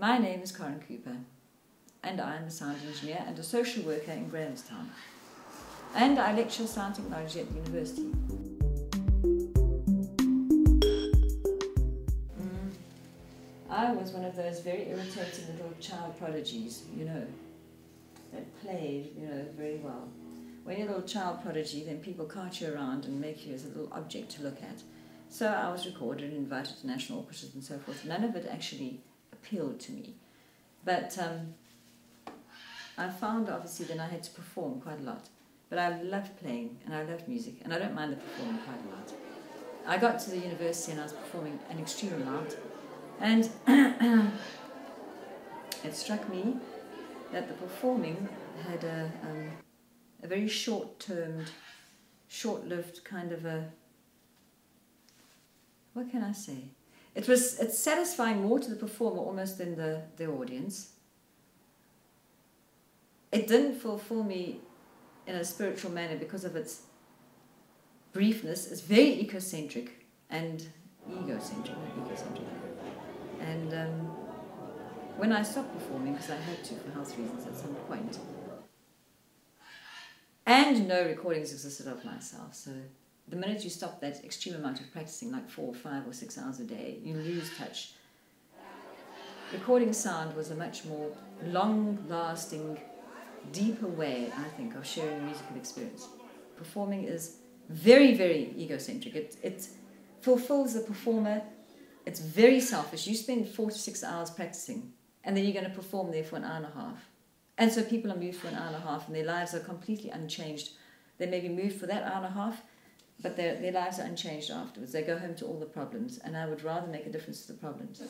My name is Corinne Cooper, and I am a sound engineer and a social worker in Grahamstown. And I lecture sound technology at the university. I was one of those very irritating little child prodigies, that played, very well. When you're a little child prodigy, then people cart you around and make you as a little object to look at. So I was recorded and invited to national orchestras and so forth. None of it actually appealed to me. But I found, obviously, then I had to perform quite a lot. But I loved playing, and I loved music, and I don't mind the performing quite a lot. I got to the university and I was performing an extreme amount, and it struck me that the performing had a very short-termed, short-lived kind of a, what can I say? It's satisfying more to the performer almost than the audience. It didn't fulfill me in a spiritual manner because of its briefness. It's very egocentric and egocentric. And when I stopped performing, because I had to for health reasons at some point, and no recordings existed of myself, so the minute you stop that extreme amount of practicing, like 4, 5 or 6 hours a day, you lose touch. Recording sound was a much more long-lasting, deeper way, I think, of sharing a musical experience. Performing is very, very egocentric. It fulfills the performer. It's very selfish. You spend 4 to 6 hours practicing, and then you're going to perform there for an hour and a half. And so people are moved for an hour and a half, and their lives are completely unchanged. They may be moved for that hour and a half, but their lives are unchanged afterwards. They go home to all the problems, and I would rather make a difference to the problems.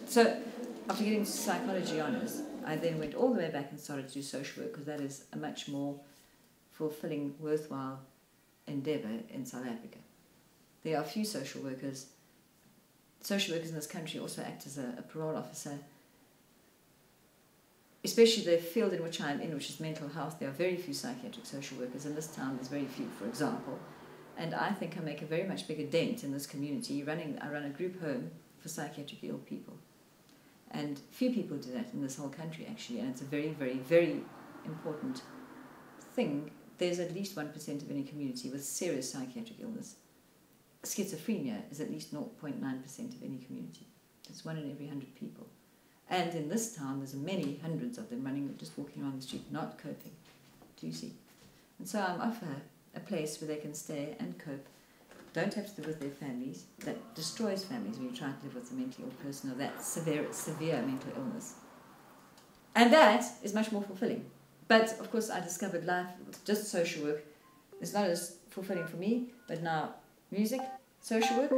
So after getting psychology honours, I then went all the way back and started to do social work, because that is a much more fulfilling, worthwhile endeavour in South Africa. There are few social workers. Social workers in this country also act as a parole officer. Especially the field in which I'm in, which is mental health, there are very few psychiatric social workers. In this town, there's very few, for example. And I think I make a very much bigger dent in this community. I run a group home for psychiatrically ill people. And few people do that in this whole country, actually. And it's a very, very, very important thing. There's at least 1% of any community with serious psychiatric illness. Schizophrenia is at least 0.9% of any community. It's 1 in every 100 people. And in this town, there's many hundreds of them just walking around the street, not coping. Do you see? And so I'm offer a place where they can stay and cope, don't have to live with their families. That destroys families when you try to live with a mentally ill person or that severe mental illness. And that is much more fulfilling. But, of course, I discovered life with just social work is not as fulfilling for me, but now music, social work.